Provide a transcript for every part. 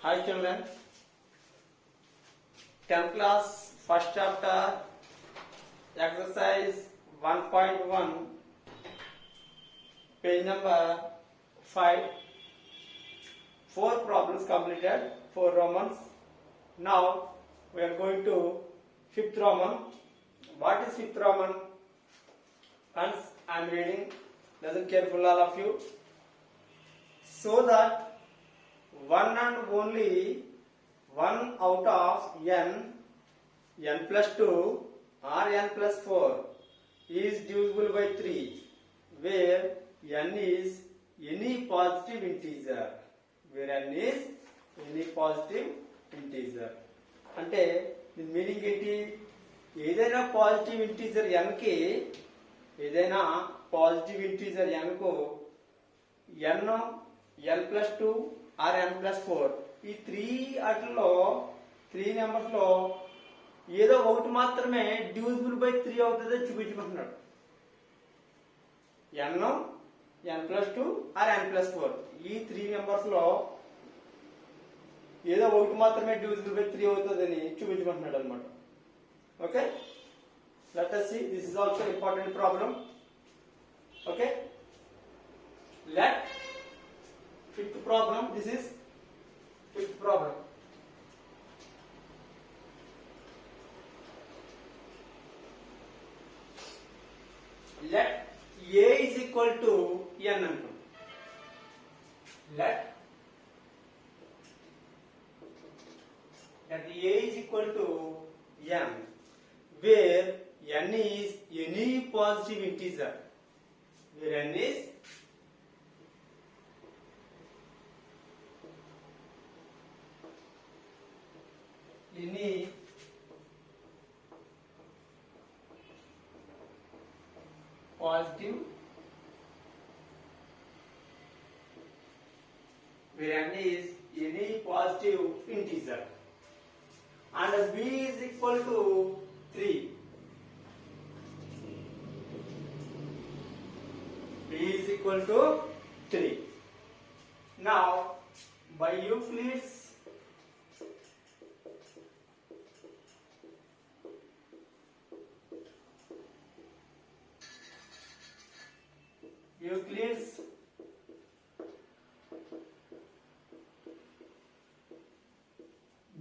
Hi children, 10th class first chapter exercise 1.1 page number 5, 4 problems completed, 4 Romans. Now we are going to 5th Roman. What is 5th Roman? Friends, I am reading, listen carefully all of you. So that one and only one out of n plus 2 or n plus 4 is divisible by 3, where n is any positive integer. Where n is any positive integer. అంటే దీని meaning ఏంటి? ఏదైనా positive integer n కి ఏదైనా positive integer n కు n plus 2 or n plus 4 ఈ 3 numbers లో ఏదో ఒకటి మాత్రమే డివిజిబుల్ బై 3 అవుతుందో చూపించమంటున్నాడు. n plus 2 or n plus 4 ఈ 3 నెంబర్స్ లో ఏదో ఒకటి మాత్రమే డివిజిబుల్ బై 3 అవుతుందని చూపించమంటున్నాడు అనమాట. Okay, let us see, this is also important problem. Okay, let fifth problem, this is fifth problem. Let a is equal to n antum. Let a is equal to n, where n is any positive integer. Where n is any positive, where n is any positive integer, and b is equal to 3. b is equal to 3. Now by Euclid's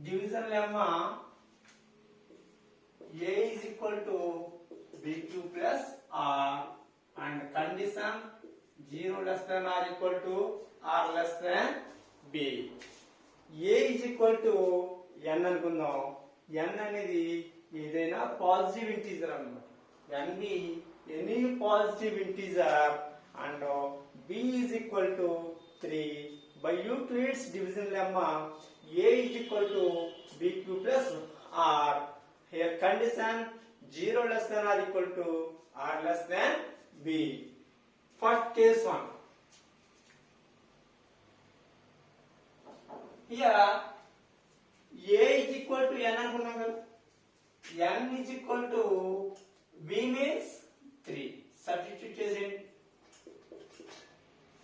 division lemma, a is equal to bq plus r, and condition 0 less than or equal to r less than b. a is equal to n అనుకుందాం. n అనేది ఏదైనా positive integer అన్నమాట. n be any positive integer, and b is equal to 3. By Euclid's division lemma, a is equal to bq plus r. Here condition 0 less than or equal to r less than b. First case 1. Here a is equal to n అనుకున్నాం కదా. n is equal to b means 3. Substitute చేసేయండి.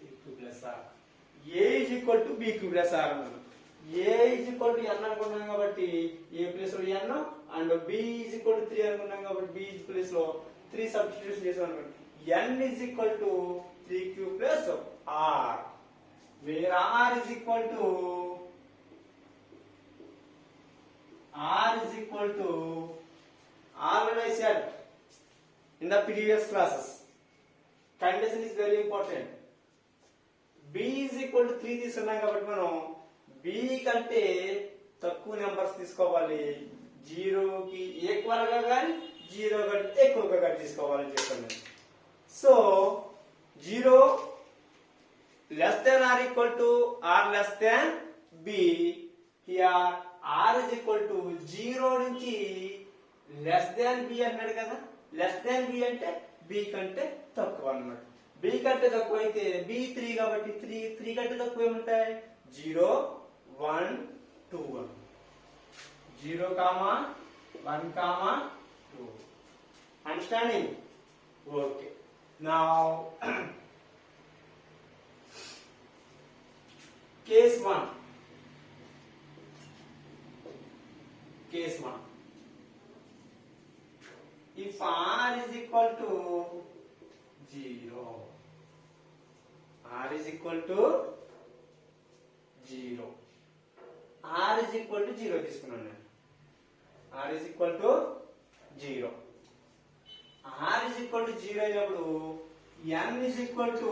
bq plus r. a is equal to bq plus r అన్నాను. a is equal to n అనుకున్నాం కాబట్టి a place లో n, and b is equal to 3 అనుకున్నాం కాబట్టి b place లో 3 substitution చేసాం అనుకోండి. n is equal to 3q plus r, where r is equal to already I said in the previous classes, condition is very important. b is equal to 3 తీసుకున్నాం కాబట్టి మనం b కంటే తక్కువ numbers తీసుకోవాలి. 0 కి ఈక్వల్ గా గాని 0 కంటే ఎక్కువగా గాని తీసుకోవాలని చెప్పాను. So 0 less than or equal to r less than b. here r is equal to 0 నుంచి less than b అన్నాడు కదా. less than b అంటే b కంటే తక్కువ అన్నమాట. b కంటే తక్కువ అయితే b 3 కాబట్టి 3 కంటే తక్కువ ఏముంటాయి? 0 1 2 1. 0, 1, 2. Understanding? Okay. Now case 1. case 1. If r is equal to 0, r is equal to 0, r is equal to 0 తీసుకున్నాను నేను. r is equal to 0, r is equal to 0 అయినప్పుడు n is equal to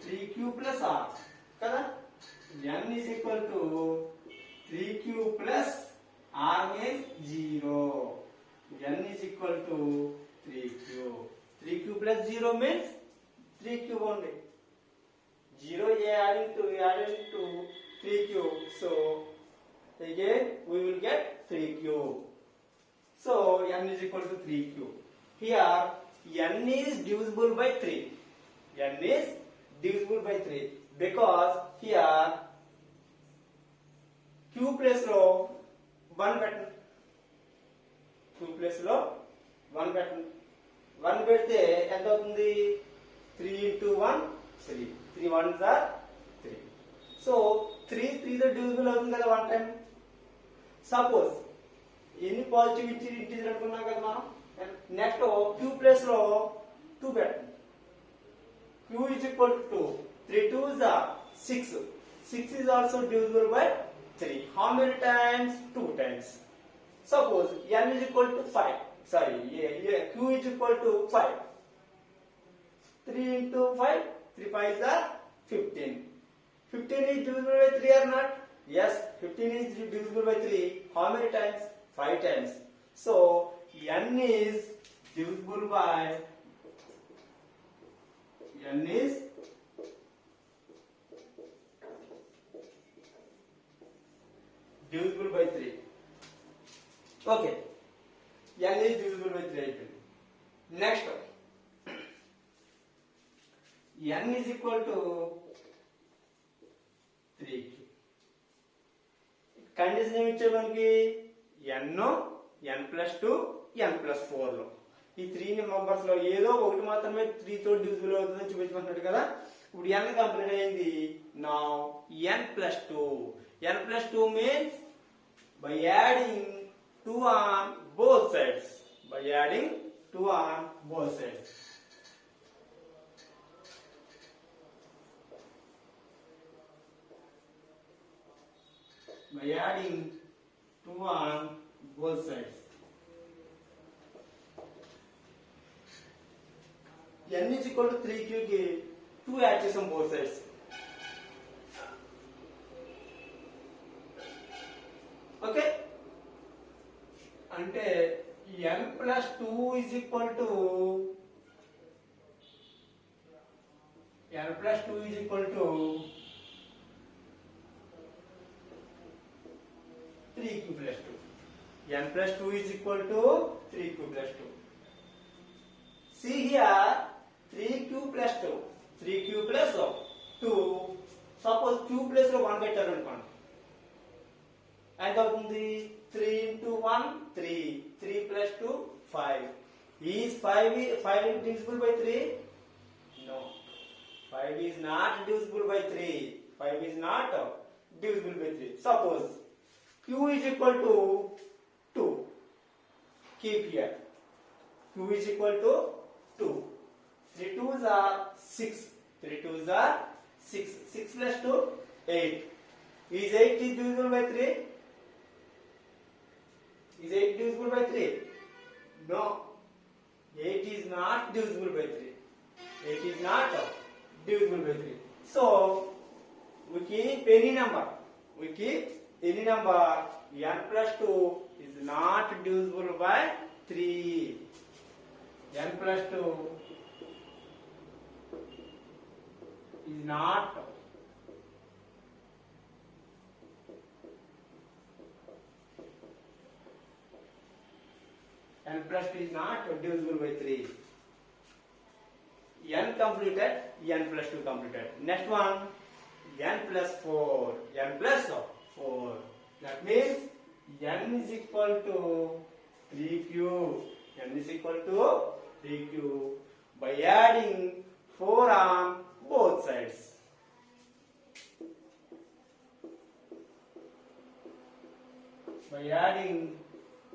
3q plus r కదా. n is equal to 3q plus r means 0. n is equal to 3q. 3q plus 0 means 3q only. 0 adding to 3q. So again we will get 3q. So n is equal to 3q. Here n is divisible by 3. n is divisible by 3 because here q place లో 1 పెట్టండి. q place లో 1 పెట్టండి. 1 పెడితే ఎంత అవుతుంది? 3 into 1 3. 3 ones are 3. So 3 తో divisible అవుతుంది కదా 1 time. Suppose ఎన్ని పాజిటివ్ ఇంటిజర్ అనుకున్నాం కదా మనం. నెక్స్ట్ q ప్లేస్ లో 2 పెట్టండి. q is equal to 2. 3 2s are 6. 6 is also divisible by 3. How many times? 2 times. Suppose n is equal to 5. Sorry, q is equal to 5. 3 into 5, 3 5s are 15. 15 is divisible by 3 or not? Yes, 15 is divisible by 3. How many times? 5 times. So n is divisible by 3. Okay, n is divisible by 3 అయిపోయింది. Next, n is equal to 3q. Condition ఏమి ఇచ్చారు మనకి? n plus 2 n plus 4 లో ఈ 3 members లో ఏదో ఒకటి మాత్రమే 3 తో డివిజిబుల్ అవుతుందని చూపించమంటున్నాడు కదా. ఇప్పుడు n కంప్లీట్ అయింది. Now n plus 2. n plus 2 means by adding 2 on both sides. By adding 2 on both sides. By adding 2 on both sides. n is equal to 3q కి 2 యాడ్ చేసాం both sides. ఓకే, అంటే n plus 2 is equal to 3q plus 2. n plus 2 is equal to 3q plus 2. See here, 3q plus 2. 3q plus 2. Suppose q plus 1 పెట్టారు అనుకోండి. ఎంత అవుతుంది? 3 into 1 3. 3 plus 2 5. Is 5 divisible by 3? No. 5 is not divisible by 3. 5 is not divisible by 3. Suppose q is equal to 2. Keep here. Q is equal to 2. 3 2s are 6. 3 2s are 6. 6 plus 2 8. Is 8 divisible by 3? Is 8 divisible by 3? No. 8 is not divisible by 3. 8 is not divisible by 3. So we keep any number. n plus 2 is not divisible by 3. n plus 2 is not n plus 2 is not divisible by 3. n completed, n plus 2 completed. Next one, n plus 4. n plus 4. That means n is equal to 3q. n is equal to 3q by adding 4 on both sides. by adding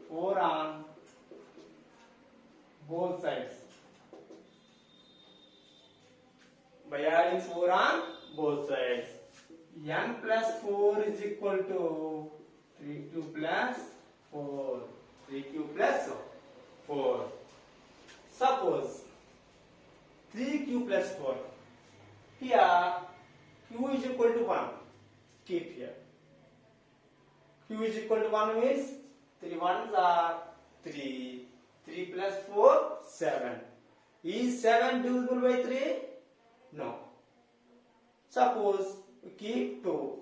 4 on both sides. By adding 4 on both sides. N plus 4 is equal to 3q plus 4. 3q plus 4. Suppose 3q plus 4. Here q is equal to 1. Keep here. Q is equal to 1 means 3 ones are 3. 3 plus 4, 7. Is 7 divisible by 3? No. Suppose we keep 2.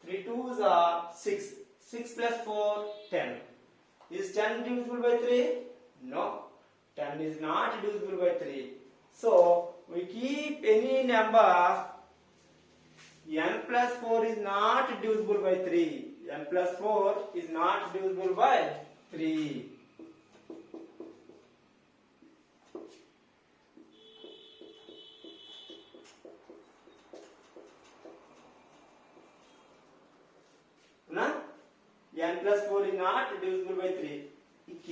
3 twos are 6. 6 plus 4, 10. Is 10 divisible by 3? No. 10 is not divisible by 3. So, we keep any number. N plus 4 is not divisible by 3. N plus 4 is not divisible by 3. N plus 4 is not divisible by 3.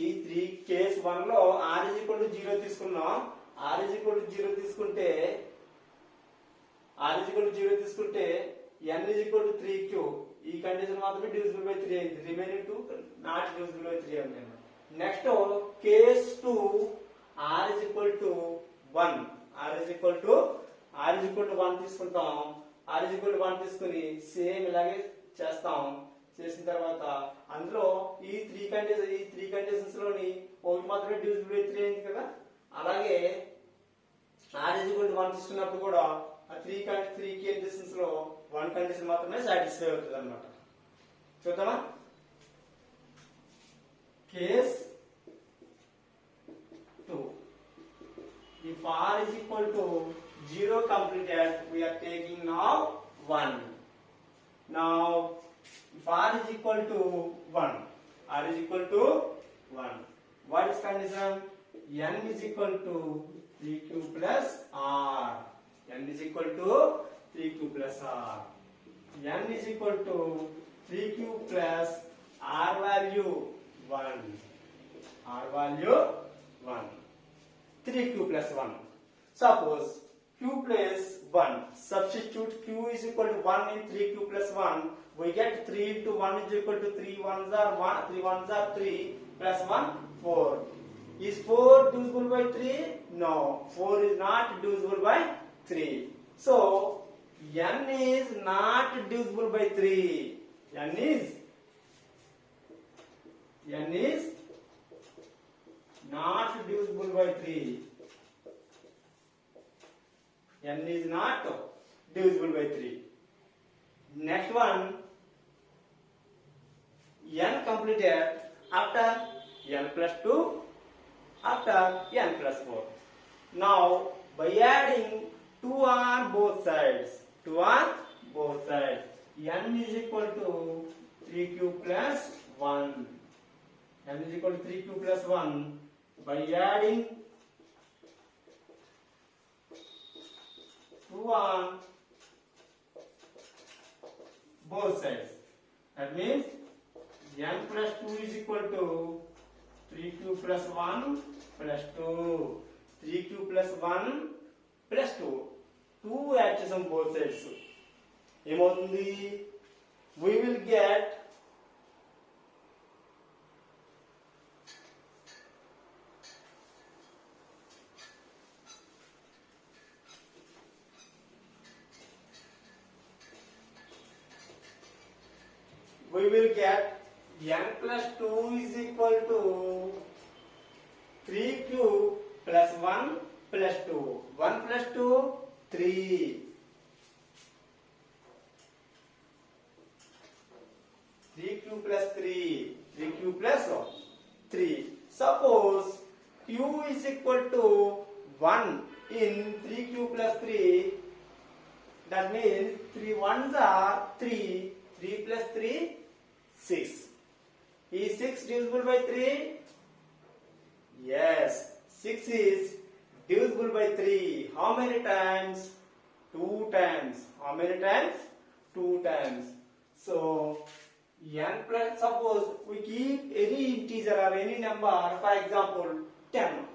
ఈ 3 case 1 లో r is equal to 0 తీసుకున్నాం. r is equal to 0 తీసుకుంటే n is equal to 3q. ఈ condition మాత్రమే divisible by 3 అయింది. Remaining 2 not divisible by 3 అయింది. Next case 2 r is equal to 1. r is equal to 1 తీసుకుంటాం. r is equal to 1 తీసుకుని same ఇలాగే చేస్తాం. చేసిన తర్వాత అందులో ఈ 3 కండిషన్స్ లోని ఒకటి మాత్రమే divisible by 3 అయింది కదా. అలాగే r is equal to 1 తీసుకున్నప్పుడు కూడా ఆ 3 కండిషన్స్ లో 1 కండిషన్ మాత్రమే సాటిస్ఫై అవుతుంది అన్నమాట. చూద్దామా? Case 2. If r is equal to 0 completed, we are taking now 1. Now if r is equal to 1, what is condition? N is equal to 3q plus r. N is equal to 3q plus r. N is equal to 3q plus r value 1. R value 1. 3q plus 1. Suppose q plus 1. Substitute q is equal to 1 in 3q plus 1. We get 3 into 1 is equal to 3 ones are 1, 3 ones are 3 plus 1, 4. Is 4 divisible by 3? No, 4 is not divisible by 3. So, n is not divisible by 3. n is not divisible by 3. n is not divisible by 3. Next one, n completed after n plus 2, after n plus 4. Now, by adding 2 on both sides, n is equal to 3q plus 1. n is equal to 3q plus 1. By adding 2 on both sides, that means n plus 2 is equal to 3q plus 1 plus 2. 3q plus 1 plus 2. 2 add చేసాం both sides. ఏమవుతుంది? We will get n plus 2 is equal to 3q plus 1 plus 2. 1 plus 2, 3. 3q plus 3. 3q plus 3. Suppose q is equal to 1 in 3q plus 3. That means 3 ones are 3. 3 plus 3, 6. Is 6 divisible by 3? Yes, 6 is divisible by 3. How many times? 2 times. How many times? 2 times. So, n plus, suppose we keep any integer or any number, for example 10.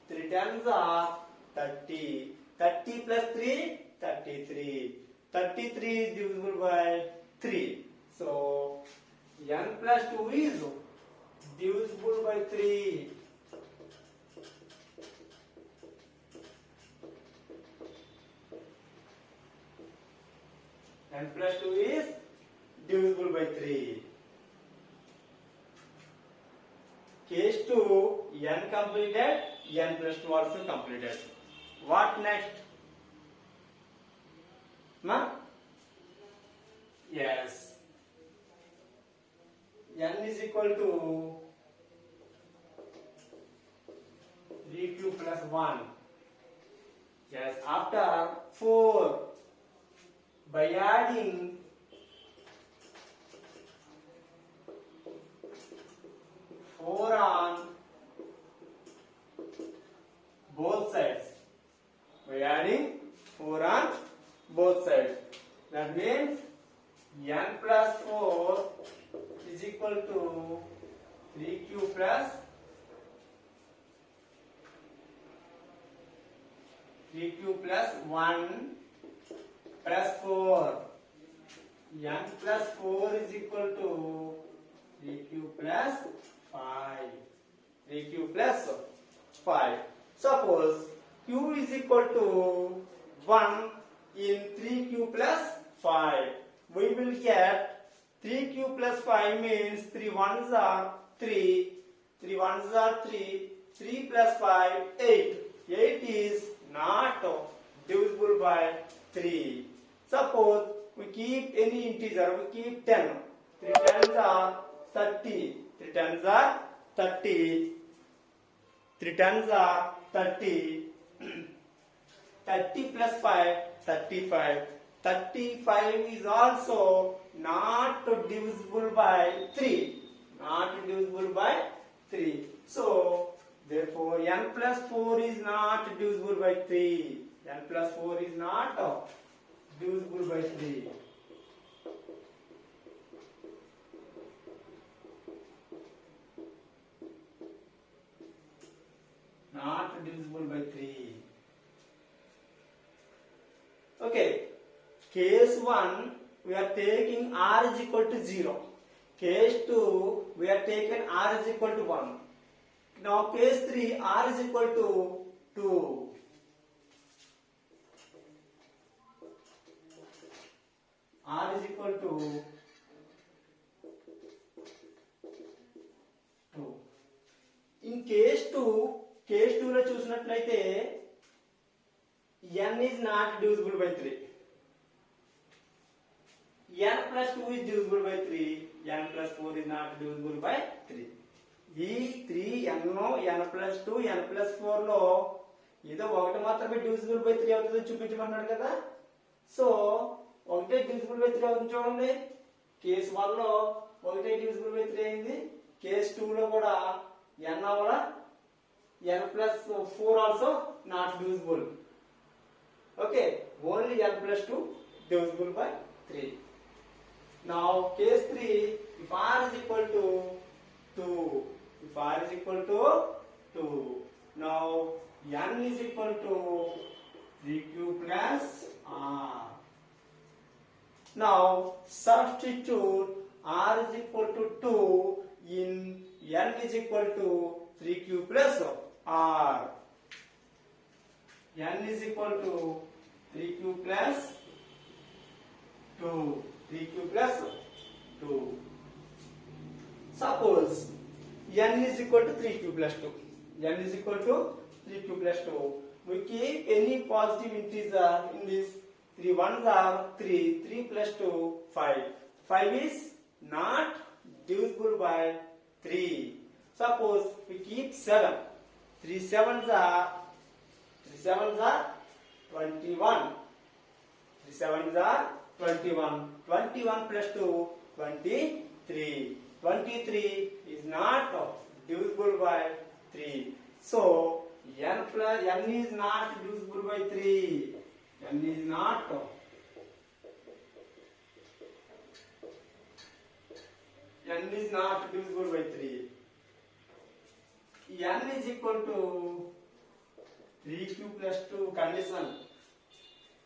3 tens are 30. 30 plus 3, 33. 33 is divisible by 3. So n plus 2 is divisible by 3. N plus 2 is divisible by 3. Case 2, n completed, n plus 2 also completed. What next? Ma? Yes. N is equal to 3q plus 1. Yes, after 4, by adding 4 on both sides. By adding 4 on both sides. That means n plus 4 is equal to 3q plus 1 plus 4. n plus 4 is equal to 3q plus 5. 3q plus 5. Suppose q is equal to 1 in 3q plus 5. We will get 3q plus 5 means 3 ones are 3. 3 ones are 3. 3 plus 5, 8. 8 is not divisible by 3. Suppose we keep any integer, we keep 10. 3 tens are 30. 3 tens are 30. 3 tens are 30. 30 plus 5, 35. 35 is also not divisible by 3. Not divisible by 3. So, therefore, n plus 4 is not divisible by 3. n plus 4 is not divisible by 3. Not divisible by 3. Okay. Case 1, we are taking r is equal to 0. Case 2, we are taking r is equal to 1. Now case 3, r is equal to 2. R is equal to 2. In case 2 లో చూసినట్లయితే n is not divisible by 3. n plus 2 is divisible by 3. n plus 4 is not divisible by 3. ఈ 3n n plus 2 n plus 4 లో ఏదో ఒకటి మాత్రమే divisible by 3 అవుతుందని చూపించమన్నాడు కదా. So ఒకటే divisible by 3 అవుతుంది చూడండి. కేస్ 1 లో ఒకటే divisible by 3 అయింది. కేస్ 2 లో కూడా n అవలా n plus 4 also not divisible. Okay, only n plus 2 divisible by 3. Now case 3, if r is equal to 2, if r is equal to 2, now n is equal to 3q plus r. Now substitute r is equal to 2 in n is equal to 3q plus r. n is equal to 3q plus 2. 3q plus 2. Suppose n is equal to 3q plus 2. n is equal to 3q plus 2. We keep any positive integer in this. 3 ones are 3. 3 plus 2, 5. 5 is not divisible by 3. Suppose we keep 7. 3 sevens are 21. 3 sevens are 21. 21 plus 2, 23. 23 is not divisible by 3. So n is not divisible by 3. n is not n is not divisible by 3. N is equal to 3q plus 2 condition.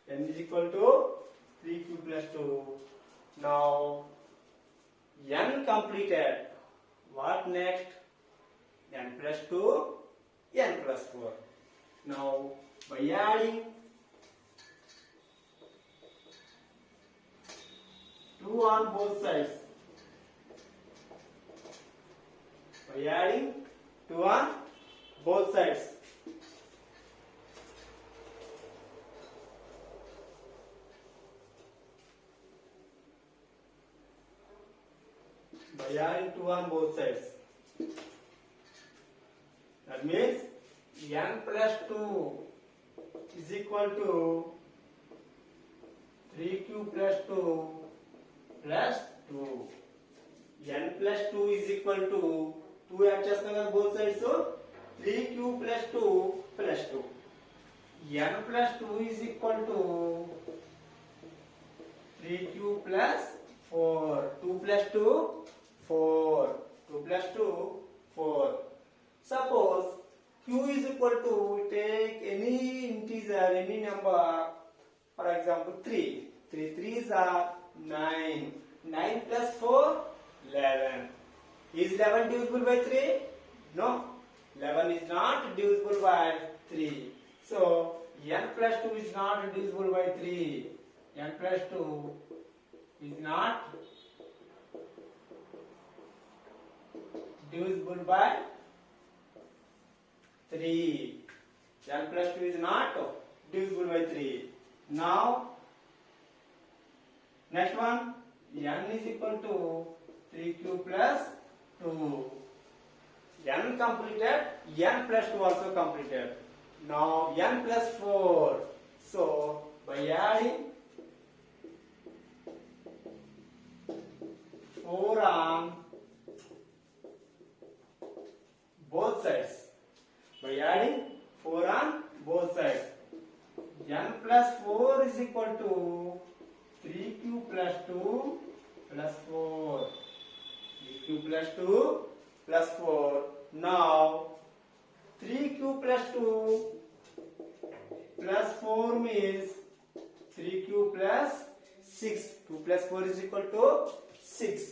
N is equal to 3q plus 2. Now n completed. What next? N plus 2, n plus 4. Now by adding 2 on both sides. By adding 2 on both sides. By adding 2 on both sides. That means n plus 2 is equal to 3q plus 2 plus 2. N plus 2 is equal to 2 add chestam kada both sides, so 3q plus 2 plus 2. N plus 2 is equal to 3q plus 4. 2 plus 2 4. 2 plus 2 4. Suppose q is equal to, we take any integer, any number, for example 3. 3 3s are 9. 9 plus 4 11. Is 11 divisible by 3? No. 11 is not divisible by 3. So n plus 2 is not divisible by 3. N plus 2 is not divisible by 3. N plus 2 is not divisible by 3. Now, next one, n is equal to 3q plus 2. N completed, n plus 2 also completed. Now, n plus 4. So, by adding 4 on both sides. By adding 4 on both sides. N plus 4 is equal to 3q plus 2 plus 4. 3q plus 2 plus 4. Now 3q plus 2 plus 4 means 3q plus 6. 2 plus 4 is equal to 6.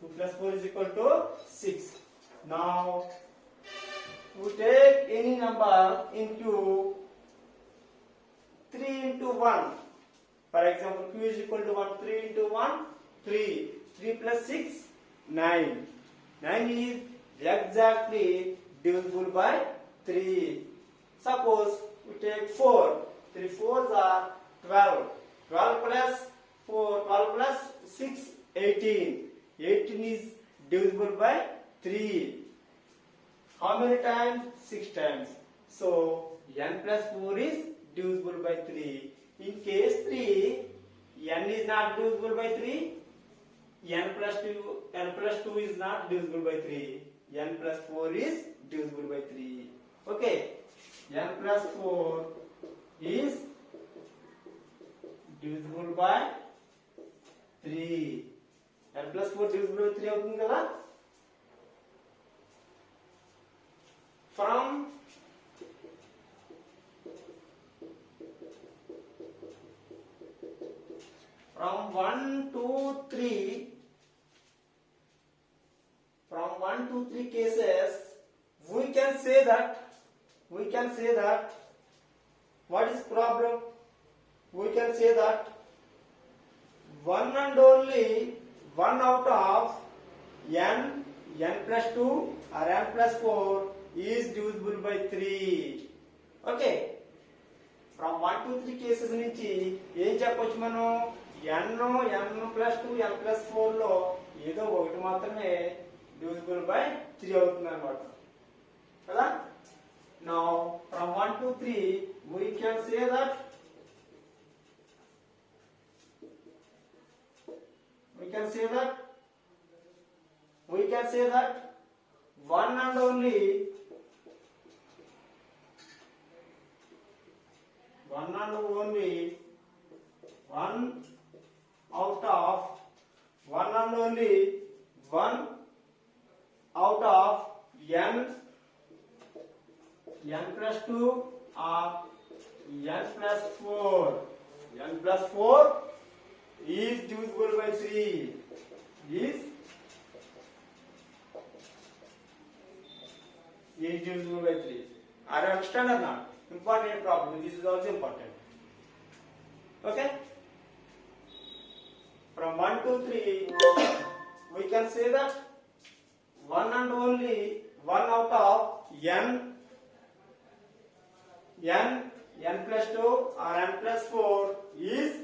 2 plus 4 is equal to 6. Now we take any number into 3 into 1. For example, q is equal to 1. 3 into 1, 3. 3 plus 6, 9. 9 is exactly divisible by 3. Suppose we take 4. 3 4s are 12. 12 plus 4, 12 plus 6, 18. 18 is divisible by 3. How many times? 6 times. So, n plus 4 is divisible by 3. In case 3, n is not divisible by 3. N plus 2 is not divisible by 3. N plus 4 is divisible by 3. Okay. N plus 4 is divisible by 3. N plus 4 divisible by 3 అవుతుంది కదా? From 1 to 3, from 1 to 3 cases, we can say that what is problem? We can say that one and only one out of n plus 2 or n plus 4 is divisible by 3. Okay. From 1 to 3 cases నుంచి ఏం చెప్పొచ్చు మనం? n plus 2, n plus 4 లో ఏదో ఒకటి మాత్రమే divisible by 3 అవుతుంది అన్నమాట కదా? Now from 1 to 3 we can say that one and only one out of one and only 1 out of n plus 2 or n plus 4. N plus 4 is divisible by 3. Is divisible by 3. Are you understand or not? Important problem. This is also important. Okay? From 1 to 3, we can say that one and only 1 out of n plus 2 or n plus 4 is